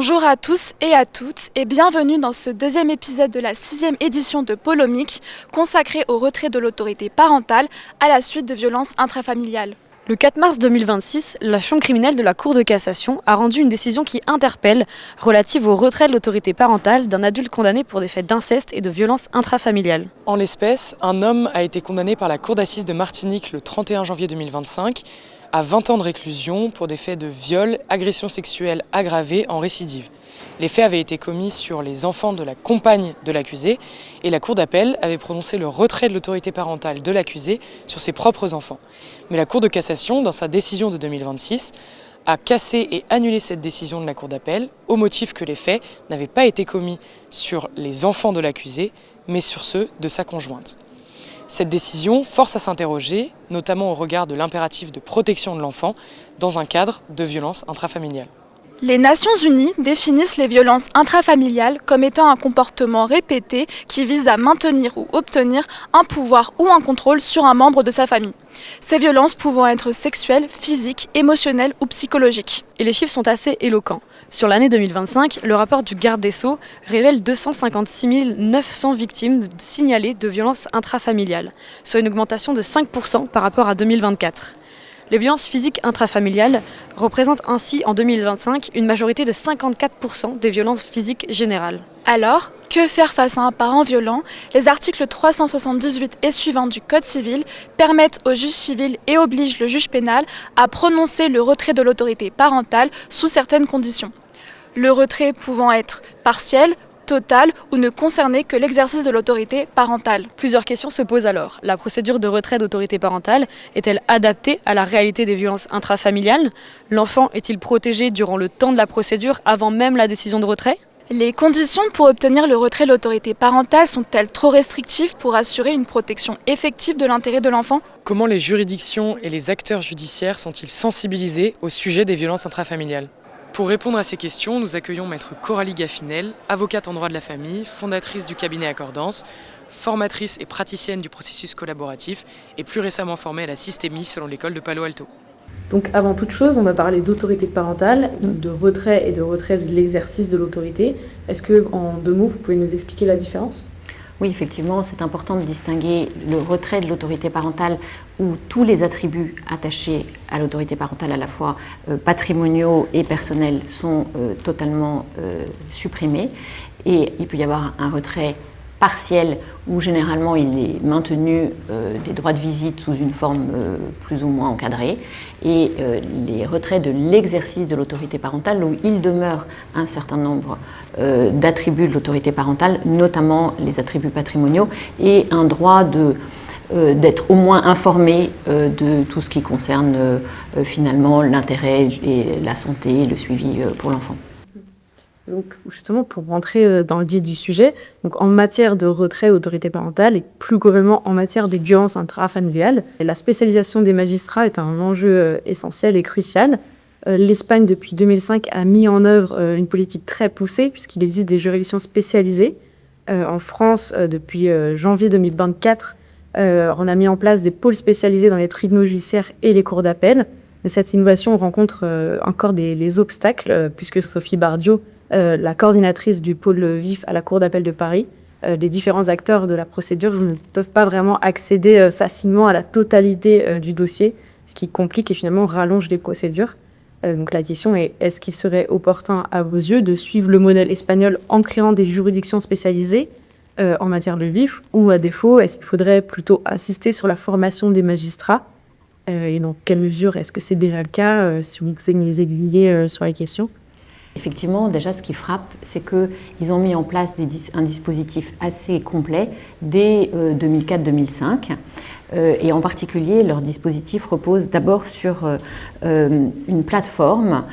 Bonjour à tous et à toutes et bienvenue dans ce deuxième épisode de la 6e édition de Polomique consacrée au retrait de l'autorité parentale à la suite de violences intrafamiliales. Le 4 mars 2026, la chambre criminelle de la Cour de cassation a rendu une décision qui interpelle relative au retrait de l'autorité parentale d'un adulte condamné pour des faits d'inceste et de violences intrafamiliales. En l'espèce, un homme a été condamné par la Cour d'assises de Martinique le 31 janvier 2025 à 20 ans de réclusion pour des faits de viol, agression sexuelle aggravée en récidive. Les faits avaient été commis sur les enfants de la compagne de l'accusé et la Cour d'appel avait prononcé le retrait de l'autorité parentale de l'accusé sur ses propres enfants. Mais la Cour de cassation, dans sa décision de 2026, a cassé et annulé cette décision de la Cour d'appel au motif que les faits n'avaient pas été commis sur les enfants de l'accusé, mais sur ceux de sa conjointe. Cette décision force à s'interroger, notamment au regard de l'impératif de protection de l'enfant dans un cadre de violence intrafamiliale. Les Nations Unies définissent les violences intrafamiliales comme étant un comportement répété qui vise à maintenir ou obtenir un pouvoir ou un contrôle sur un membre de sa famille. Ces violences pouvant être sexuelles, physiques, émotionnelles ou psychologiques. Et les chiffres sont assez éloquents. Sur l'année 2025, le rapport du garde des Sceaux révèle 256 900 victimes signalées de violences intrafamiliales, soit une augmentation de 5% par rapport à 2024. Les violences physiques intrafamiliales représentent ainsi en 2025 une majorité de 54% des violences physiques générales. Alors, que faire face à un parent violent ? Les articles 378 et suivants du Code civil permettent au juge civil et obligent le juge pénal à prononcer le retrait de l'autorité parentale sous certaines conditions. Le retrait pouvant être partiel, total ou ne concerner que l'exercice de l'autorité parentale. Plusieurs questions se posent alors. La procédure de retrait d'autorité parentale est-elle adaptée à la réalité des violences intrafamiliales ? L'enfant est-il protégé durant le temps de la procédure avant même la décision de retrait ? Les conditions pour obtenir le retrait de l'autorité parentale sont-elles trop restrictives pour assurer une protection effective de l'intérêt de l'enfant ? Comment les juridictions et les acteurs judiciaires sont-ils sensibilisés au sujet des violences intrafamiliales ? Pour répondre à ces questions, nous accueillons maître Coralie Gaffinel, avocate en droit de la famille, fondatrice du cabinet Accordance, formatrice et praticienne du processus collaboratif et plus récemment formée à la systémie selon l'école de Palo Alto. Donc avant toute chose, on va parler d'autorité parentale, de retrait et de retrait de l'exercice de l'autorité. Est-ce que, en 2 mots, vous pouvez nous expliquer la différence ? Oui, effectivement, c'est important de distinguer le retrait de l'autorité parentale où tous les attributs attachés à l'autorité parentale, à la fois patrimoniaux et personnels, sont totalement supprimés. Et il peut y avoir un retrait partiel où généralement il est maintenu des droits de visite sous une forme plus ou moins encadrée, et les retraits de l'exercice de l'autorité parentale où il demeure un certain nombre d'attributs de l'autorité parentale, notamment les attributs patrimoniaux, et un droit d'être au moins informé de tout ce qui concerne finalement l'intérêt et la santé et le suivi pour l'enfant. Donc justement, pour rentrer dans le vif du sujet, donc en matière de retrait d'autorité parentale et plus globalement en matière de violences intrafamiliales, la spécialisation des magistrats est un enjeu essentiel et crucial. L'Espagne, depuis 2005, a mis en œuvre une politique très poussée puisqu'il existe des juridictions spécialisées. En France, depuis janvier 2024, on a mis en place des pôles spécialisés dans les tribunaux judiciaires et les cours d'appel. Mais cette innovation rencontre encore des obstacles puisque Sophie Bardiot, la coordinatrice du pôle vif à la Cour d'appel de Paris, les différents acteurs de la procédure ne peuvent pas vraiment accéder facilement à la totalité du dossier, ce qui complique et finalement rallonge les procédures. Donc la question est, est-ce qu'il serait opportun à vos yeux de suivre le modèle espagnol en créant des juridictions spécialisées en matière de vif, ou à défaut, est-ce qu'il faudrait plutôt insister sur la formation des magistrats et dans quelle mesure est-ce que c'est déjà le cas, si vous pouvez nous aiguiller sur la question? Effectivement, déjà, ce qui frappe, c'est qu'ils ont mis en place un dispositif assez complet dès 2004-2005. Et en particulier, leur dispositif repose d'abord sur une plateforme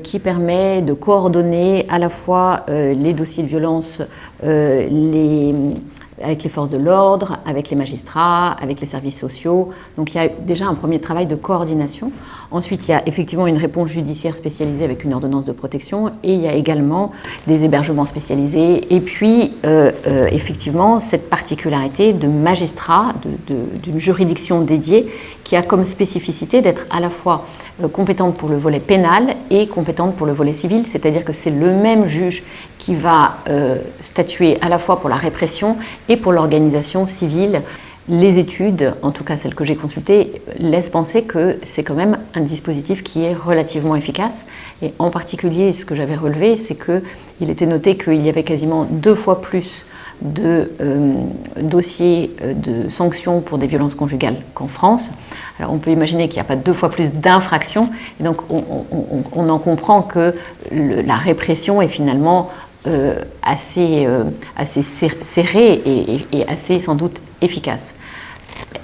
qui permet de coordonner à la fois les dossiers de violence, avec les forces de l'ordre, avec les magistrats, avec les services sociaux. Donc il y a déjà un premier travail de coordination. Ensuite, il y a effectivement une réponse judiciaire spécialisée avec une ordonnance de protection, et il y a également des hébergements spécialisés. Et puis, effectivement, cette particularité de magistrats, d'une juridiction dédiée qui a comme spécificité d'être à la fois compétente pour le volet pénal et compétente pour le volet civil, c'est-à-dire que c'est le même juge qui va statuer à la fois pour la répression et pour l'organisation civile. Les études, en tout cas celles que j'ai consultées, laissent penser que c'est quand même un dispositif qui est relativement efficace. Et en particulier, ce que j'avais relevé, c'est qu'il était noté qu'il y avait quasiment 2 fois plus de dossiers de sanctions pour des violences conjugales qu'en France. Alors on peut imaginer qu'il n'y a pas 2 fois plus d'infractions, et donc on en comprend que la répression est finalement assez serrée et assez sans doute efficace.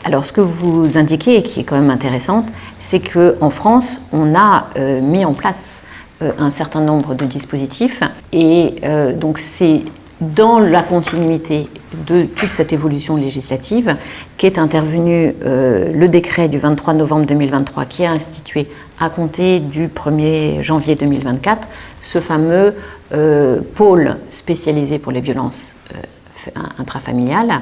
Alors ce que vous indiquez, et qui est quand même intéressante, c'est qu'en France, on a mis en place un certain nombre de dispositifs, et donc c'est dans la continuité de toute cette évolution législative qu'est intervenu le décret du 23 novembre 2023 qui a institué à compter du 1er janvier 2024 ce fameux pôle spécialisé pour les violences intrafamiliales.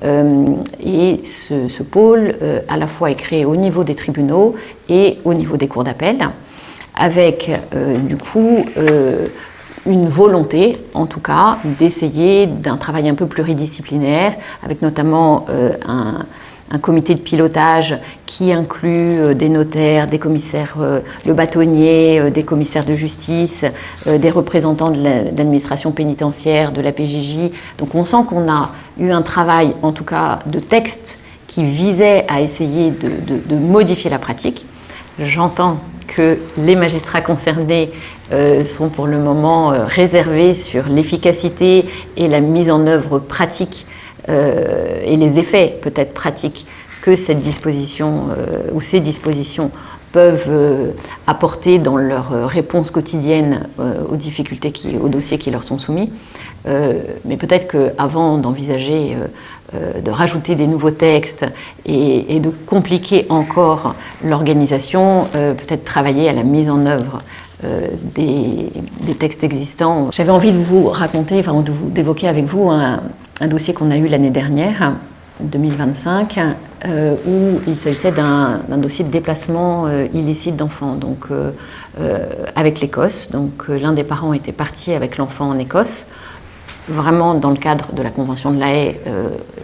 Et ce pôle à la fois est créé au niveau des tribunaux et au niveau des cours d'appel, avec du coup une volonté, en tout cas, d'essayer d'un travail un peu pluridisciplinaire, avec notamment un comité de pilotage qui inclut des notaires, des commissaires, le bâtonnier, des commissaires de justice, des représentants de l'administration pénitentiaire, de la PJJ. Donc on sent qu'on a eu un travail, en tout cas, de texte qui visait à essayer de modifier la pratique. J'entends que les magistrats concernés sont pour le moment réservés sur l'efficacité et la mise en œuvre pratique et les effets peut-être pratiques que cette disposition ou ces dispositions peuvent apporter dans leur réponse quotidienne aux difficultés, aux dossiers qui leur sont soumis. Mais peut-être qu'avant d'envisager de rajouter des nouveaux textes et de compliquer encore l'organisation, peut-être travailler à la mise en œuvre des textes existants. J'avais envie de vous raconter, d'évoquer avec vous un dossier qu'on a eu l'année dernière, 2025, où il s'agissait d'un dossier de déplacement illicite d'enfants, donc avec l'Écosse. Donc l'un des parents était parti avec l'enfant en Écosse. Vraiment, dans le cadre de la Convention de La Haye,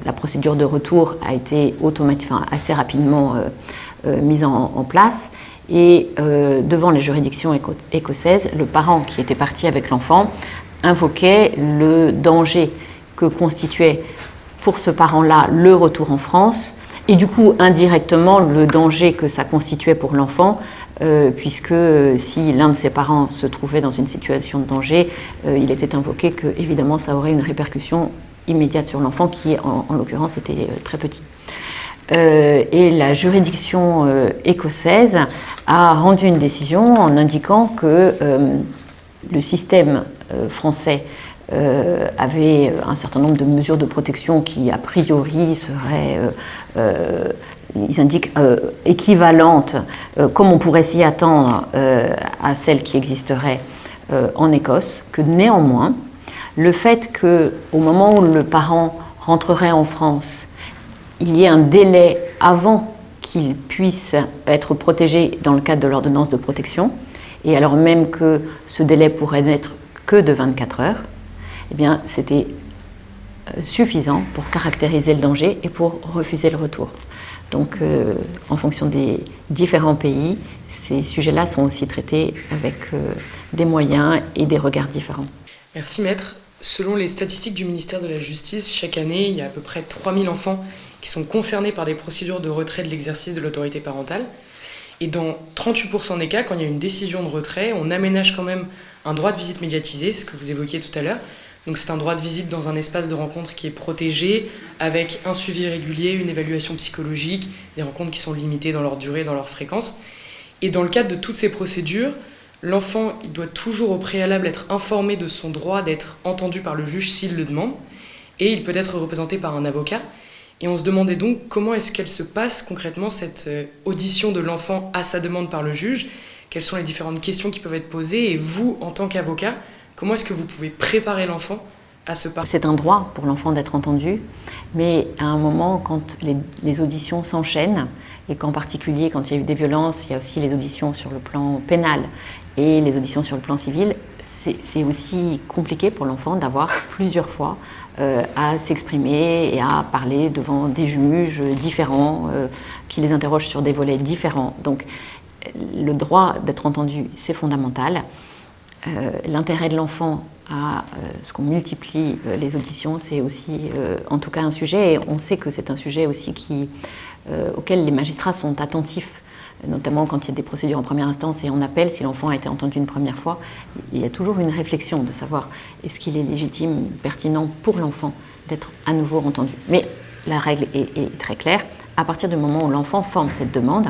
la procédure de retour a été assez rapidement mise en place. Et devant les juridictions écossaises, le parent qui était parti avec l'enfant invoquait le danger que constituait pour ce parent-là le retour en France, et du coup indirectement le danger que ça constituait pour l'enfant, puisque si l'un de ses parents se trouvait dans une situation de danger, il était invoqué que évidemment ça aurait une répercussion immédiate sur l'enfant qui en l'occurrence était très petit. Et la juridiction écossaise a rendu une décision en indiquant que le système français avait un certain nombre de mesures de protection qui, a priori, seraient, ils indiquent, équivalentes, comme on pourrait s'y attendre, à celles qui existeraient en Écosse, que néanmoins, le fait qu'au moment où le parent rentrerait en France, il y ait un délai avant qu'il puisse être protégé dans le cadre de l'ordonnance de protection, et alors même que ce délai pourrait n'être que de 24 heures, eh bien, c'était suffisant pour caractériser le danger et pour refuser le retour. Donc, en fonction des différents pays, ces sujets-là sont aussi traités avec des moyens et des regards différents. Merci Maître. Selon les statistiques du ministère de la Justice, chaque année, il y a à peu près 3000 enfants qui sont concernés par des procédures de retrait de l'exercice de l'autorité parentale. Et dans 38% des cas, quand il y a une décision de retrait, on aménage quand même un droit de visite médiatisé, ce que vous évoquiez tout à l'heure. Donc c'est un droit de visite dans un espace de rencontre qui est protégé, avec un suivi régulier, une évaluation psychologique, des rencontres qui sont limitées dans leur durée, dans leur fréquence. Et dans le cadre de toutes ces procédures, l'enfant il doit toujours au préalable être informé de son droit d'être entendu par le juge s'il le demande, et il peut être représenté par un avocat. Et on se demandait donc comment est-ce qu'elle se passe concrètement, cette audition de l'enfant à sa demande par le juge, quelles sont les différentes questions qui peuvent être posées, et vous, en tant qu'avocat, comment est-ce que vous pouvez préparer l'enfant à ce parcours? C'est un droit pour l'enfant d'être entendu, mais à un moment, quand les auditions s'enchaînent, et qu'en particulier, quand il y a eu des violences, il y a aussi les auditions sur le plan pénal et les auditions sur le plan civil, c'est aussi compliqué pour l'enfant d'avoir plusieurs fois à s'exprimer et à parler devant des juges différents qui les interrogent sur des volets différents. Donc le droit d'être entendu, c'est fondamental. L'intérêt de l'enfant à ce qu'on multiplie les auditions, c'est aussi en tout cas un sujet, et on sait que c'est un sujet aussi auquel les magistrats sont attentifs, notamment quand il y a des procédures en première instance et en appel. Si l'enfant a été entendu une première fois, il y a toujours une réflexion de savoir est-ce qu'il est légitime, pertinent pour l'enfant d'être à nouveau entendu. Mais la règle est très claire, à partir du moment où l'enfant forme cette demande,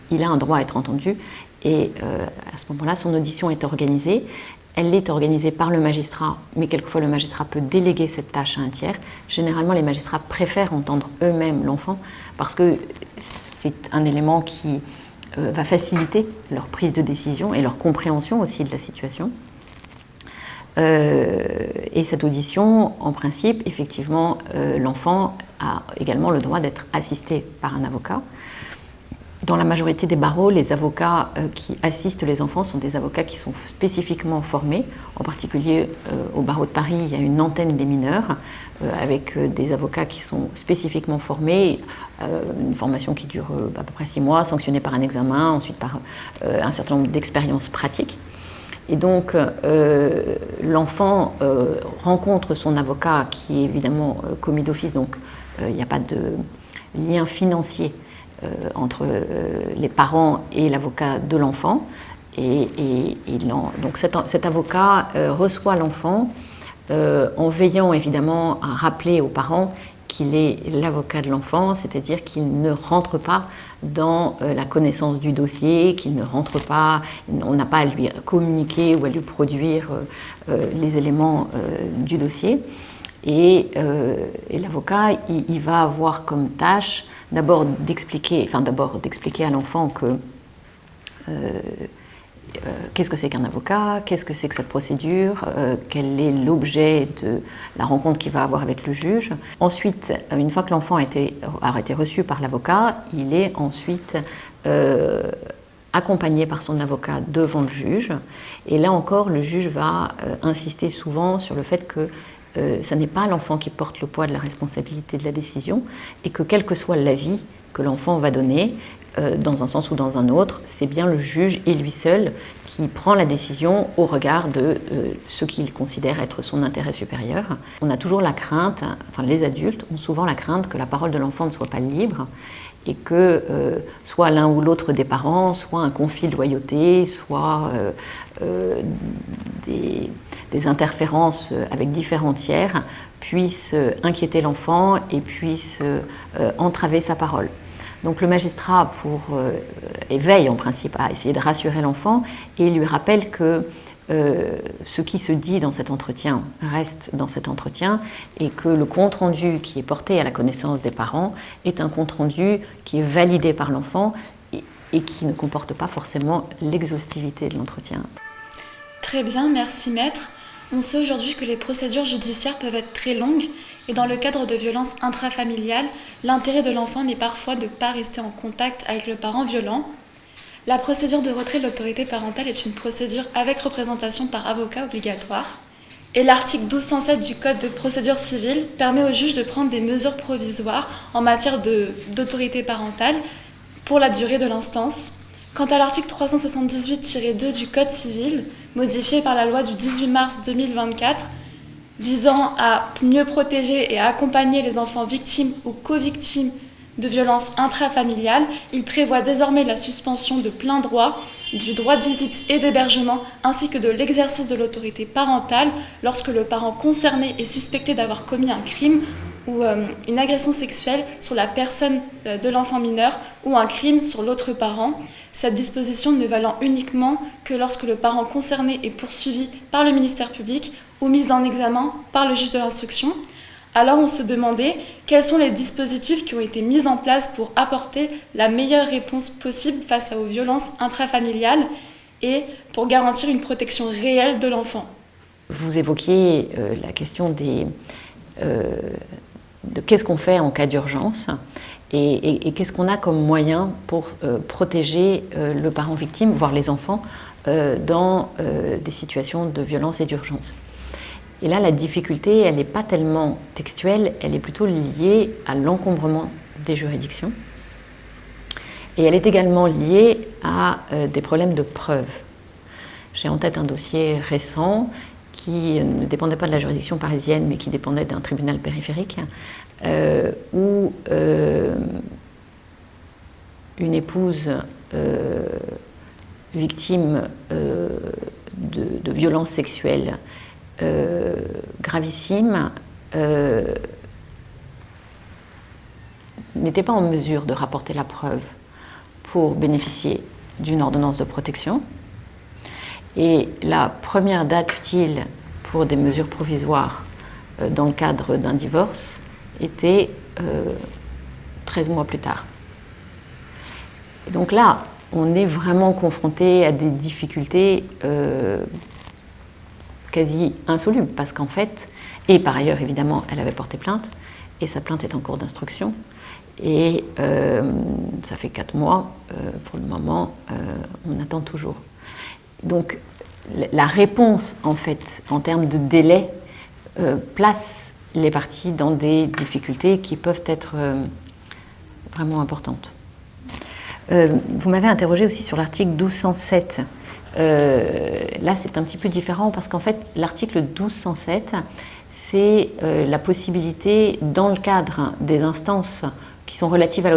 il a un droit à être entendu, et à ce moment-là, son audition est organisée. Elle est organisée par le magistrat, mais quelquefois le magistrat peut déléguer cette tâche à un tiers. Généralement, les magistrats préfèrent entendre eux-mêmes l'enfant parce que c'est un élément qui va faciliter leur prise de décision et leur compréhension aussi de la situation. Et cette audition, en principe, effectivement, l'enfant a également le droit d'être assisté par un avocat. Dans la majorité des barreaux, les avocats qui assistent les enfants sont des avocats qui sont spécifiquement formés. En particulier, au barreau de Paris, il y a une antenne des mineurs avec des avocats qui sont spécifiquement formés, une formation qui dure à peu près 6 mois, sanctionnée par un examen, ensuite par un certain nombre d'expériences pratiques. Et donc, l'enfant rencontre son avocat qui est évidemment commis d'office, donc il n'y a pas de lien financier entre les parents et l'avocat de l'enfant. Donc cet avocat reçoit l'enfant en veillant évidemment à rappeler aux parents qu'il est l'avocat de l'enfant, c'est-à-dire qu'il ne rentre pas dans la connaissance du dossier, qu'il ne rentre pas, on n'a pas à lui communiquer ou à lui produire les éléments du dossier. Et l'avocat, il va avoir comme tâche d'abord d'expliquer à l'enfant que qu'est-ce que c'est qu'un avocat, qu'est-ce que c'est que cette procédure, quel est l'objet de la rencontre qu'il va avoir avec le juge. Ensuite, une fois que l'enfant a été reçu par l'avocat, il est ensuite accompagné par son avocat devant le juge. Et là encore, le juge va insister souvent sur le fait que ce n'est pas l'enfant qui porte le poids de la responsabilité de la décision, et que quel que soit l'avis que l'enfant va donner, dans un sens ou dans un autre, c'est bien le juge et lui seul qui prend la décision au regard de ce qu'il considère être son intérêt supérieur. On a toujours la crainte, les adultes ont souvent la crainte que la parole de l'enfant ne soit pas libre, et que soit l'un ou l'autre des parents, soit un conflit de loyauté, soit des interférences avec différents tiers puissent inquiéter l'enfant et puissent entraver sa parole. Donc le magistrat veille en principe à essayer de rassurer l'enfant et lui rappelle que ce qui se dit dans cet entretien reste dans cet entretien, et que le compte-rendu qui est porté à la connaissance des parents est un compte-rendu qui est validé par l'enfant et qui ne comporte pas forcément l'exhaustivité de l'entretien. Très bien, merci maître. On sait aujourd'hui que les procédures judiciaires peuvent être très longues, et dans le cadre de violences intrafamiliales, l'intérêt de l'enfant n'est parfois de ne pas rester en contact avec le parent violent. La procédure de retrait de l'autorité parentale est une procédure avec représentation par avocat obligatoire. Et l'article 1207 du Code de procédure civile permet au juge de prendre des mesures provisoires en matière d'autorité parentale pour la durée de l'instance. Quant à l'article 378-2 du Code civil, modifié par la loi du 18 mars 2024, visant à mieux protéger et à accompagner les enfants victimes ou co-victimes de violences intrafamiliales, il prévoit désormais la suspension de plein droit du droit de visite et d'hébergement ainsi que de l'exercice de l'autorité parentale lorsque le parent concerné est suspecté d'avoir commis un crime ou une agression sexuelle sur la personne de l'enfant mineur ou un crime sur l'autre parent. Cette disposition ne valant uniquement que lorsque le parent concerné est poursuivi par le ministère public ou mis en examen par le juge de l'instruction. Alors on se demandait quels sont les dispositifs qui ont été mis en place pour apporter la meilleure réponse possible face aux violences intrafamiliales et pour garantir une protection réelle de l'enfant. Vous évoquiez la question de qu'est-ce qu'on fait en cas d'urgence et qu'est-ce qu'on a comme moyen pour protéger le parent victime, voire les enfants, dans des situations de violence et d'urgence. Et là, la difficulté, elle n'est pas tellement textuelle, elle est plutôt liée à l'encombrement des juridictions. Et elle est également liée à des problèmes de preuve. J'ai en tête un dossier récent qui ne dépendait pas de la juridiction parisienne, mais qui dépendait d'un tribunal périphérique, où une épouse victime de violences sexuelles gravissimes n'était pas en mesure de rapporter la preuve pour bénéficier d'une ordonnance de protection. Et la première date utile pour des mesures provisoires dans le cadre d'un divorce était 13 mois plus tard. Et donc là, on est vraiment confronté à des difficultés quasi insolubles, parce qu'en fait, et par ailleurs évidemment, elle avait porté plainte, et sa plainte est en cours d'instruction, et ça fait 4 mois, pour le moment, on attend toujours. Donc la réponse, en fait, en termes de délai, place les parties dans des difficultés qui peuvent être vraiment importantes. Vous m'avez interrogé aussi sur l'article 1207. Là, c'est un petit peu différent parce qu'en fait, l'article 1207, c'est la possibilité, dans le cadre des instances qui sont relatives à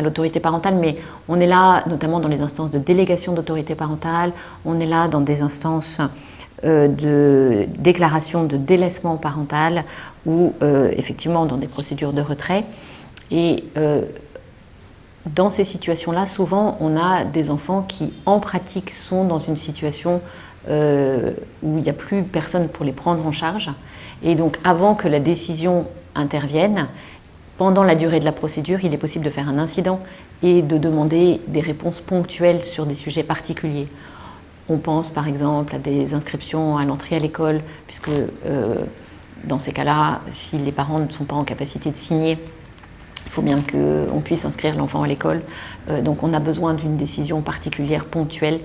l'autorité parentale, mais on est là notamment dans les instances de délégation d'autorité parentale, on est là dans des instances de déclaration de délaissement parental ou effectivement dans des procédures de retrait. Et dans ces situations-là, souvent, on a des enfants qui, en pratique, sont dans une situation où il n'y a plus personne pour les prendre en charge. Et donc, avant que la décision intervienne, pendant la durée de la procédure, il est possible de faire un incident et de demander des réponses ponctuelles sur des sujets particuliers. On pense par exemple à des inscriptions à l'entrée à l'école, puisque dans ces cas-là, si les parents ne sont pas en capacité de signer, il faut bien qu'on puisse inscrire l'enfant à l'école. Donc on a besoin d'une décision particulière, ponctuelle,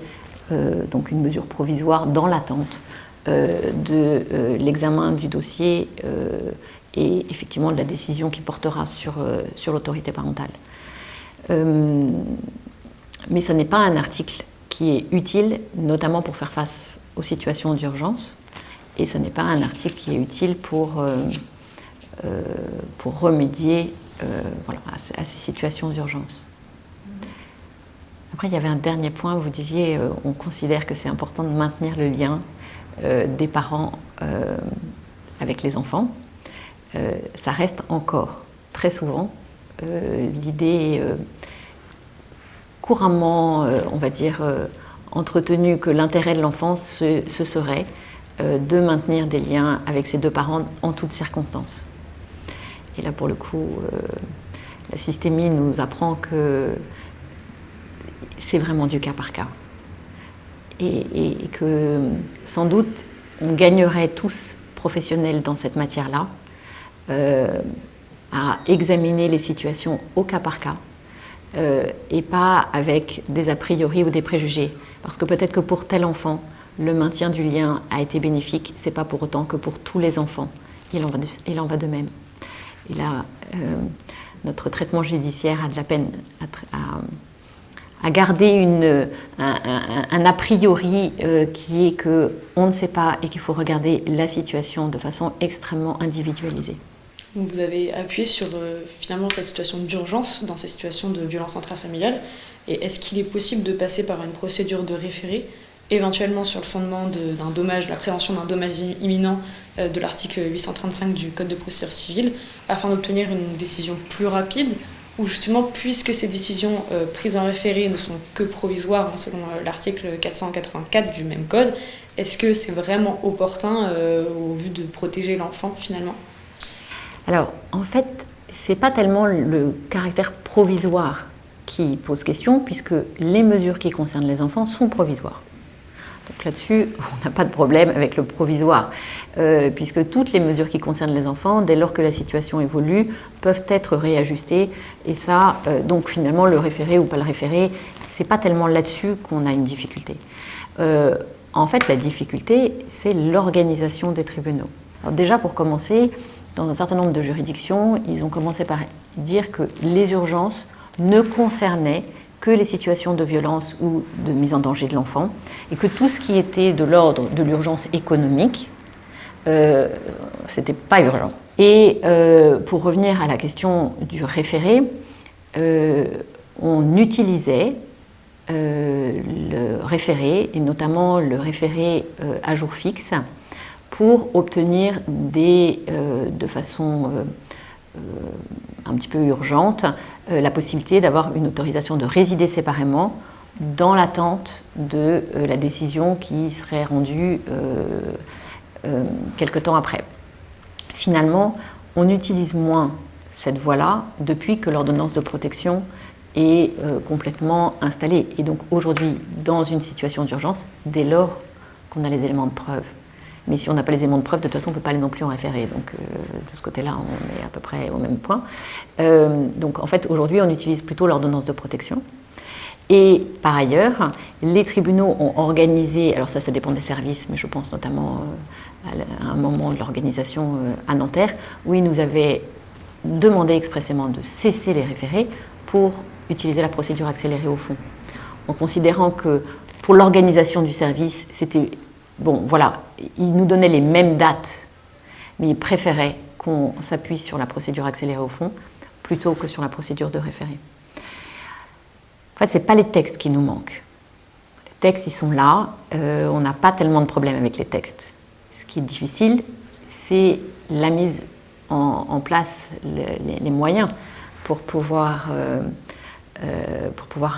donc une mesure provisoire dans l'attente de l'examen du dossier et effectivement de la décision qui portera sur l'autorité parentale. Mais ce n'est pas un article qui est utile, notamment pour faire face aux situations d'urgence, et ce n'est pas un article qui est utile pour remédier à ces situations d'urgence. Après, il y avait un dernier point, vous disiez, on considère que c'est important de maintenir le lien des parents avec les enfants. Ça reste encore très souvent l'idée couramment, on va dire, entretenue que l'intérêt de l'enfant, ce serait de maintenir des liens avec ses deux parents en toutes circonstances. Et là, pour le coup, la systémie nous apprend que c'est vraiment du cas par cas. Et que, sans doute, on gagnerait tous, professionnels dans cette matière-là, à examiner les situations au cas par cas, et pas avec des a priori ou des préjugés. Parce que peut-être que pour tel enfant, le maintien du lien a été bénéfique, c'est pas pour autant que pour tous les enfants, il en va de même. Et là, notre traitement judiciaire a de la peine à garder un a priori qui est qu'on ne sait pas et qu'il faut regarder la situation de façon extrêmement individualisée. Donc vous avez appuyé sur finalement cette situation d'urgence dans ces situations de violence intrafamiliale. Et est-ce qu'il est possible de passer par une procédure de référé, éventuellement sur le fondement d'un dommage, la prévention d'un dommage imminent de l'article 835 du Code de procédure civile, afin d'obtenir une décision plus rapide, ou justement, puisque ces décisions prises en référé ne sont que provisoires, selon l'article 484 du même Code, est-ce que c'est vraiment opportun au vu de protéger l'enfant finalement ? Alors, en fait, c'est pas tellement le caractère provisoire qui pose question, puisque les mesures qui concernent les enfants sont provisoires. Donc là-dessus, on n'a pas de problème avec le provisoire, puisque toutes les mesures qui concernent les enfants, dès lors que la situation évolue, peuvent être réajustées. Et ça, donc finalement, le référé ou pas le référé, c'est pas tellement là-dessus qu'on a une difficulté. En fait, la difficulté, c'est l'organisation des tribunaux. Alors déjà, pour commencer, dans un certain nombre de juridictions, ils ont commencé par dire que les urgences ne concernaient que les situations de violence ou de mise en danger de l'enfant, et que tout ce qui était de l'ordre de l'urgence économique, c'était pas urgent. Et pour revenir à la question du référé, on utilisait le référé, et notamment le référé à jour fixe, pour obtenir de façon un petit peu urgente, la possibilité d'avoir une autorisation de résider séparément dans l'attente de la décision qui serait rendue quelque temps après. Finalement, on utilise moins cette voie-là depuis que l'ordonnance de protection est complètement installée. Et donc aujourd'hui, dans une situation d'urgence, dès lors qu'on a les éléments de preuve. Mais si on n'a pas les éléments de preuve, de toute façon, on ne peut pas aller non plus en référé. Donc, de ce côté-là, on est à peu près au même point. Donc, en fait, aujourd'hui, on utilise plutôt l'ordonnance de protection. Et par ailleurs, les tribunaux ont organisé, alors ça dépend des services, mais je pense notamment à un moment de l'organisation à Nanterre, où ils nous avaient demandé expressément de cesser les référés pour utiliser la procédure accélérée au fond. En considérant que pour l'organisation du service, c'était... Bon, voilà, ils nous donnaient les mêmes dates, mais ils préféraient qu'on s'appuie sur la procédure accélérée au fond plutôt que sur la procédure de référé. En fait, ce n'est pas les textes qui nous manquent. Les textes, ils sont là, on n'a pas tellement de problèmes avec les textes. Ce qui est difficile, c'est la mise en place, les moyens pour pouvoir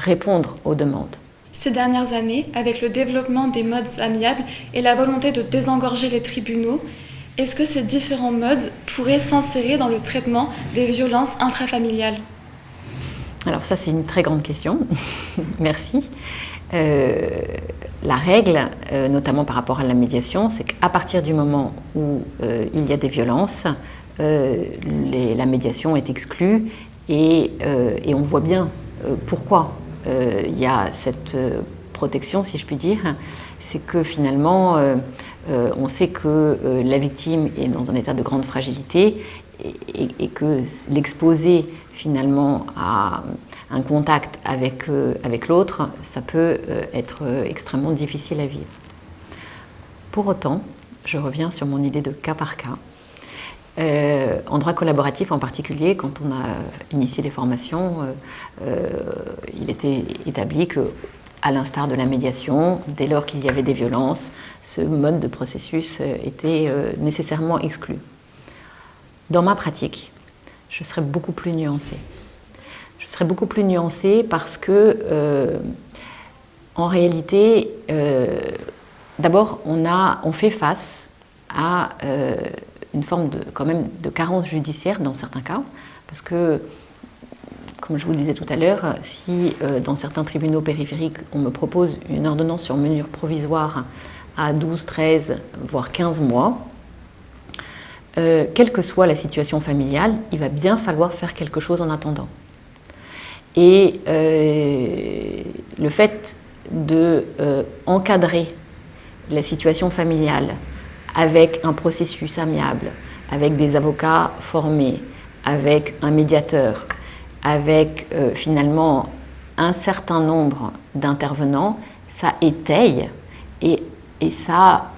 répondre aux demandes. Ces dernières années, avec le développement des modes amiables et la volonté de désengorger les tribunaux, est-ce que ces différents modes pourraient s'insérer dans le traitement des violences intrafamiliales ? Alors ça, c'est une très grande question. Merci. La règle, notamment par rapport à la médiation, c'est qu'à partir du moment où il y a des violences, la médiation est exclue et on voit bien pourquoi. Il y a cette protection, si je puis dire, c'est que finalement, on sait que la victime est dans un état de grande fragilité et que l'exposer finalement à un contact avec l'autre, ça peut être extrêmement difficile à vivre. Pour autant, je reviens sur mon idée de cas par cas. En droit collaboratif en particulier, quand on a initié les formations, il était établi que, à l'instar de la médiation, dès lors qu'il y avait des violences, ce mode de processus était nécessairement exclu. Dans ma pratique, je serais beaucoup plus nuancée. Je serais beaucoup plus nuancée parce que, en réalité, d'abord, on fait face à une forme quand même de carence judiciaire dans certains cas, parce que, comme je vous le disais tout à l'heure, si dans certains tribunaux périphériques, on me propose une ordonnance sur mesure provisoire à 12, 13, voire 15 mois, quelle que soit la situation familiale, il va bien falloir faire quelque chose en attendant. Et le fait d'encadrer la situation familiale avec un processus amiable, avec des avocats formés, avec un médiateur, avec finalement un certain nombre d'intervenants, ça étaye et ça,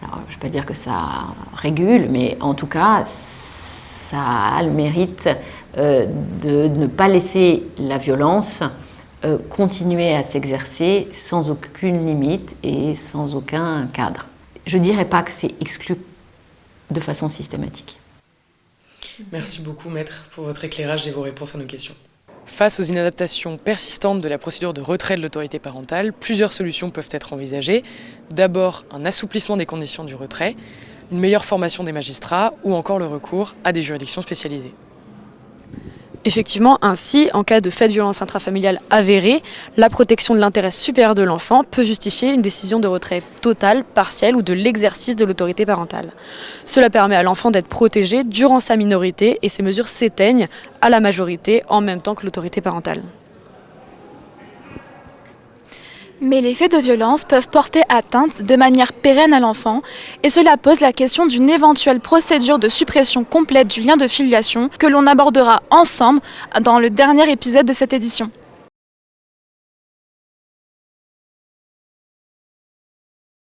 alors, je ne vais pas dire que ça régule, mais en tout cas, ça a le mérite de ne pas laisser la violence continuer à s'exercer sans aucune limite et sans aucun cadre. Je ne dirais pas que c'est exclu de façon systématique. Merci beaucoup, Maître, pour votre éclairage et vos réponses à nos questions. Face aux inadaptations persistantes de la procédure de retrait de l'autorité parentale, plusieurs solutions peuvent être envisagées. D'abord, un assouplissement des conditions du retrait, une meilleure formation des magistrats ou encore le recours à des juridictions spécialisées. Effectivement, ainsi, en cas de fait de violence intrafamiliale avérée, la protection de l'intérêt supérieur de l'enfant peut justifier une décision de retrait total, partiel ou de l'exercice de l'autorité parentale. Cela permet à l'enfant d'être protégé durant sa minorité et ces mesures s'éteignent à la majorité en même temps que l'autorité parentale. Mais les faits de violence peuvent porter atteinte de manière pérenne à l'enfant et cela pose la question d'une éventuelle procédure de suppression complète du lien de filiation que l'on abordera ensemble dans le dernier épisode de cette édition.